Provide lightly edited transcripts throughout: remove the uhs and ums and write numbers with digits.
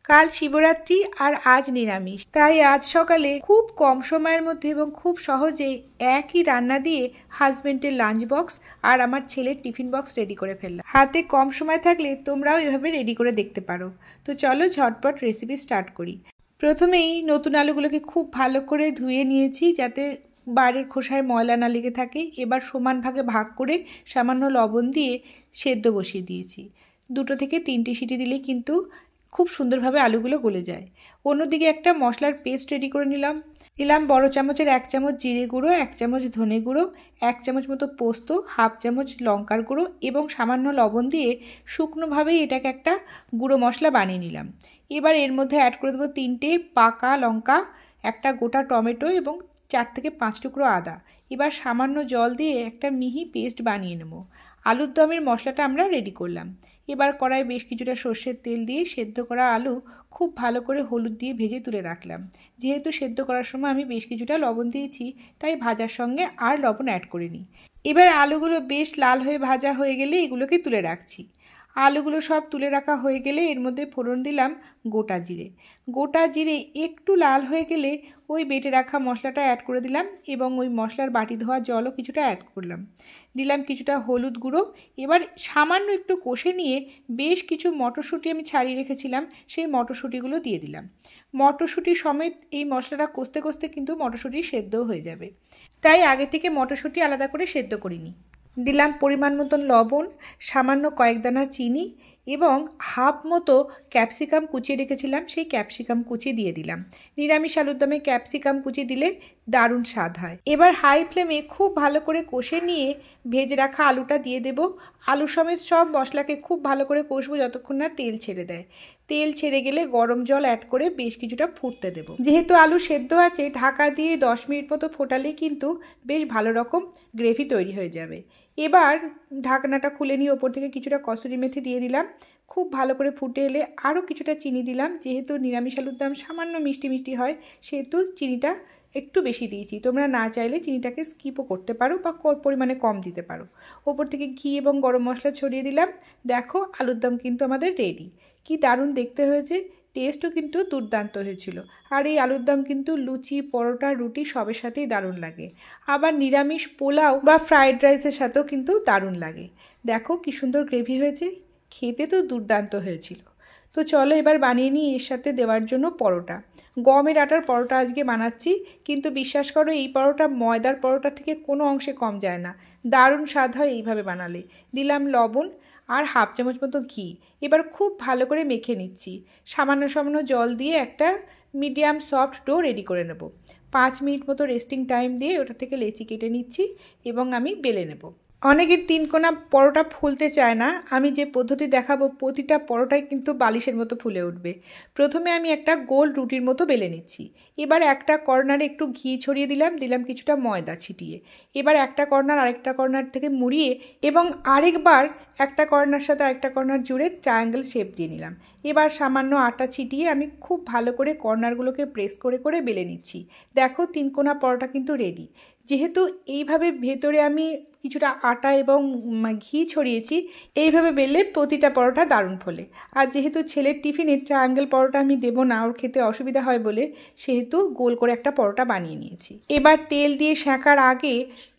কাল শিবরাত্রি আর আজ নিরামিষ, তাই আজ সকালে খুব কম সময়ের মধ্যে এবং খুব সহজে একই রান্না দিয়ে হাজবেন্ডের লাঞ্চ বক্স আর আমার ছেলের টিফিন বক্স রেডি করে ফেললাম। হাতে কম সময় থাকলে তোমরাও এভাবে রেডি করে দেখতে পারো। তো চলো ঝটপট রেসিপি স্টার্ট করি। প্রথমেই নতুন আলুগুলোকে খুব ভালো করে ধুয়ে নিয়েছি যাতে বাইরের খোসায় ময়লা না লেগে থাকে। এবার সমান ভাগে ভাগ করে সামান্য লবণ দিয়ে সেদ্ধ বসিয়ে দিয়েছি। 2 থেকে 3টে সিটি দিলেই কিন্তু খুব সুন্দরভাবে আলুগুলো গলে যায়। অন্যদিকে একটা মশলার পেস্ট রেডি করে নিলাম বড় চামচের 1 চামচ জিরে গুঁড়ো, 1 চামচ ধনে গুঁড়ো, 1 চামচ মতো পোস্ত, হাফ চামচ লঙ্কার গুঁড়ো এবং সামান্য লবণ দিয়ে শুকনোভাবেই এটাকে একটা গুঁড়ো মশলা বানিয়ে নিলাম। এবার এর মধ্যে অ্যাড করে দেবো 3টে পাকা লঙ্কা, একটা গোটা টমেটো এবং 4 থেকে 5 টুকরো আদা। এবার সামান্য জল দিয়ে একটা মিহি পেস্ট বানিয়ে নেব। আলুর দমের মশলাটা আমরা রেডি করলাম। এবার কড়াই বেশ কিছুটা সর্ষের তেল দিয়ে সেদ্ধ করা আলু খুব ভালো করে হলুদ দিয়ে ভেজে তুলে রাখলাম। যেহেতু সেদ্ধ করার সময় আমি বেশ কিছুটা লবণ দিয়েছি, তাই ভাজার সঙ্গে আর লবণ অ্যাড করিনি। এবার আলুগুলো বেশ লাল হয়ে ভাজা হয়ে গেলে এগুলোকে তুলে রাখছি। আলুগুলো সব তুলে রাখা হয়ে গেলে এর মধ্যে ফোড়ন দিলাম গোটা জিরে একটু লাল হয়ে গেলে ওই বেটে রাখা মশলাটা অ্যাড করে দিলাম এবং ওই মশলার বাটি ধোয়া জলও কিছুটা অ্যাড করলাম। দিলাম কিছুটা হলুদ গুঁড়ো। এবার সামান্য একটু কষে নিয়ে বেশ কিছু মটরশুঁটি আমি ছাড়িয়ে রেখেছিলাম, সেই মটরশুঁটিগুলো দিয়ে দিলাম। মটরশুঁটি সমেত এই মশলাটা কষতে কষতে কিন্তু মটরশুঁটি সেদ্ধও হয়ে যাবে, তাই আগে থেকে মটরশুঁটি আলাদা করে সেদ্ধ করিনি। দিলাম পরিমাণ মতন লবণ, সামান্য কয়েক দানা চিনি এবং হাফ মতো ক্যাপসিকাম কুচিয়ে রেখেছিলাম, সেই ক্যাপসিকাম কুচি দিয়ে দিলাম। নিরামিষ আলুর দমে ক্যাপসিকাম কুচি দিলে দারুণ স্বাদ হয়। এবার হাই ফ্লেমে খুব ভালো করে কষে নিয়ে ভেজে রাখা আলুটা দিয়ে দেব। আলু সমেত সব মশলাকে খুব ভালো করে কষবো যতক্ষণ না তেল ছেড়ে দেয়। তেল ছেড়ে গেলে গরম জল অ্যাড করে বেশ কিছুটা ফুটতে দেব। যেহেতু আলু সেদ্ধ আছে, ঢাকা দিয়ে 10 মিনিট মতো ফোটালেই কিন্তু বেশ ভালো রকম গ্রেভি তৈরি হয়ে যাবে। এবার ঢাকনাটা খুলে নিয়ে ওপর থেকে কিছুটা কসুরি মেথি দিয়ে দিলাম। খুব ভালো করে ফুটে এলে আরও কিছুটা চিনি দিলাম। যেহেতু নিরামিষ আলুর দম সামান্য মিষ্টি মিষ্টি হয়, সেহেতু চিনিটা একটু বেশি দিয়েছি। তোমরা না চাইলে চিনিটাকে স্কিপও করতে পারো বা পরিমাণে কম দিতে পারো। ওপর থেকে ঘি এবং গরম মশলা ছড়িয়ে দিলাম। দেখো আলুর দম কিন্তু আমাদের রেডি। কি দারুণ দেখতে হয়েছে, টেস্টও কিন্তু দুর্দান্ত হয়েছিল। আর এই আলুর দম কিন্তু লুচি, পরোটা, রুটি সবের সাথেই দারুণ লাগে। আবার নিরামিষ পোলাও বা ফ্রাইড রাইসের সাথেও কিন্তু দারুণ লাগে। দেখো কি সুন্দর গ্রেভি হয়েছে, খেতে তো দুর্দান্ত হয়েছিল। তো চলো এবার বানিয়ে নিই এর সাথে দেওয়ার জন্য পরোটা। গমের আটার পরোটা আজকে বানাচ্ছি, কিন্তু বিশ্বাস করো এই পরোটা ময়দার পরোটা থেকে কোনো অংশে কম যায় না। দারুণ স্বাদ হয় এইভাবে বানালে। দিলাম লবণ আর হাফ চামচ মতো ঘি। এবার খুব ভালো করে মেখে নিচ্ছি। সামান্য জল দিয়ে একটা মিডিয়াম সফট ডো রেডি করে নেব। 5 মিনিট মতো রেস্টিং টাইম দিয়ে ওটা থেকে লেচি কেটে নিচ্ছি এবং আমি বেলে নেব। অনেকের 3 কোনা পরোটা ফুলতে চায় না। আমি যে পদ্ধতি দেখাবো প্রতিটা পরোটাই কিন্তু বালিশের মতো ফুলে উঠবে। প্রথমে আমি একটা গোল রুটির মতো বেলে নিচ্ছি। এবার একটা কর্নারে একটু ঘি ছড়িয়ে দিলাম কিছুটা ময়দা ছিটিয়ে। এবার একটা কর্নার আরেকটা কর্নার থেকে মুড়িয়ে এবং আরেকবার একটা কর্নার সাথে আরেকটা কর্নার জুড়ে ট্রায়াঙ্গেল শেপ দিয়ে নিলাম। এবার সামান্য আটা ছিটিয়ে আমি খুব ভালো করে কর্নারগুলোকে প্রেস করে করে বেলে নিচ্ছি। দেখো 3 কোনা পরোটা কিন্তু রেডি। যেহেতু এইভাবে ভেতরে আমি কিছুটা আটা এবং ঘি ছড়িয়েছি, এইভাবে বেললে প্রতিটা পরোটা দারুণ ফোলে। আর যেহেতু ছেলের টিফিনে ট্রায়াঙ্গেল পরোটা আমি দেবো না, ওর খেতে অসুবিধা হয় বলে, সেহেতু গোল করে একটা পরোটা বানিয়ে নিয়েছি। এবার তেল দিয়ে সেঁকার আগে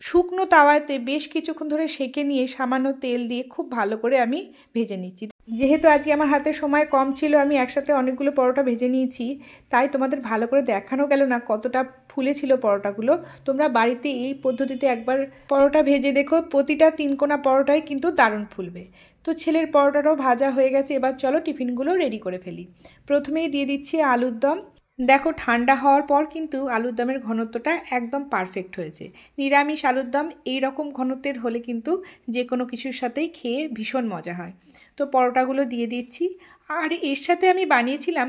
শুকনো তাওয়াতে বেশ কিছুক্ষণ ধরে সেঁকে নিয়ে সামান্য তেল দিয়ে খুব ভালো করে আমি ভেজে নিচ্ছি। যেহেতু আজকে আমার হাতে সময় কম ছিল, আমি একসাথে অনেকগুলো পরোটা ভেজে নিয়েছি, তাই তোমাদের ভালো করে দেখানো গেল না কতটা ফুলেছিল পরোটাগুলো। তোমরা বাড়িতে এই পদ্ধতিতে একবার পরোটা ভেজে দেখো, প্রতিটা 3 কোনা পরোটাই কিন্তু দারুণ ফুলবে। তো ছেলের পরোটাটাও ভাজা হয়ে গেছে। এবার চলো টিফিনগুলো রেডি করে ফেলি। প্রথমেই দিয়ে দিচ্ছি আলুর দম। দেখো ঠান্ডা হওয়ার পর কিন্তু আলুর দমের ঘনত্বটা একদম পারফেক্ট হয়েছে। নিরামিষ আলুর দম এইরকম ঘনত্বের হলে কিন্তু যে কোনো কিছুর সাথেই খেয়ে ভীষণ মজা হয়। তো পরোটাগুলো দিয়ে দিচ্ছি। আর এর সাথে আমি বানিয়েছিলাম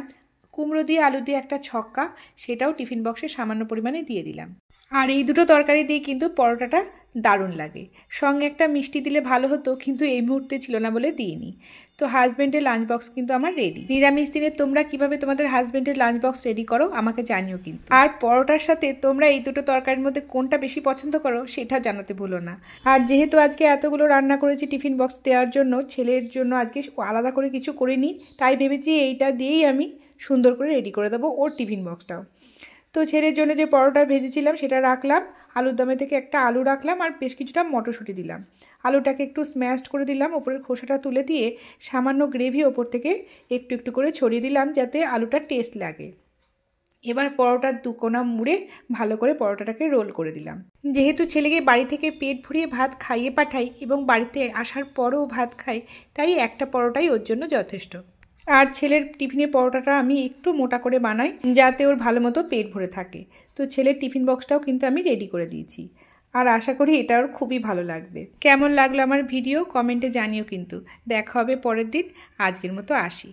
কুমড়ো দিয়ে আলু দিয়ে একটা ছক্কা, সেটাও টিফিন বক্সে সামান্য পরিমাণে দিয়ে দিলাম। আর এই দুটো তরকারি দিয়ে কিন্তু পরোটাটা দারুণ লাগে। সঙ্গে একটা মিষ্টি দিলে ভালো হতো, কিন্তু এই মুহূর্তে ছিল না বলে দিইনি। তো হাজব্যান্ডের লাঞ্চ বক্স কিন্তু আমার রেডি। নিরামিষ দিনে তোমরা কিভাবে তোমাদের হাজব্যান্ডের লাঞ্চ বক্স রেডি করো আমাকে জানিও কিন্তু। আর পরোটার সাথে তোমরা এই দুটো তরকারির মধ্যে কোনটা বেশি পছন্দ করো সেটা জানাতে ভুলো না। আর যেহেতু আজকে এতগুলো রান্না করেছি টিফিন বক্স দেওয়ার জন্য, ছেলের জন্য আজকে আলাদা করে কিছু করিনি, তাই ভেবেছি এইটা দিয়েই আমি সুন্দর করে রেডি করে দেবো ওর টিফিন বক্সটাও। তো ছেলের জন্য যে পরোটা ভেজেছিলাম সেটা রাখলাম, আলুর দমে থেকে একটা আলু রাখলাম আর বেশ কিছুটা মটরশুঁটি দিলাম। আলুটাকে একটু স্ম্যাশড করে দিলাম, ওপরের খোসাটা তুলে দিয়ে সামান্য গ্রেভি ওপর থেকে একটু একটু করে ছড়িয়ে দিলাম যাতে আলুটা টেস্ট লাগে। এবার পরোটার দুকোনা মুড়ে ভালো করে পরোটাটাকে রোল করে দিলাম। যেহেতু ছেলেকে বাড়ি থেকে পেট ভরিয়ে ভাত খাইয়ে পাঠাই এবং বাড়িতে আসার পরেও ভাত খাই, তাই একটা পরোটাই ওর জন্য যথেষ্ট। আর ছেলের টিফিনের পরোটাটা আমি একটু মোটা করে বানাই যাতে ওর ভালো মতো পেট ভরে থাকে। তো ছেলের টিফিন বক্সটাও কিন্তু আমি রেডি করে দিয়েছি, আর আশা করি এটা ওর খুবই ভালো লাগবে। কেমন লাগলো আমার ভিডিও কমেন্টে জানিও কিন্তু। দেখা হবে পরের দিন, আজকের মতো আসি।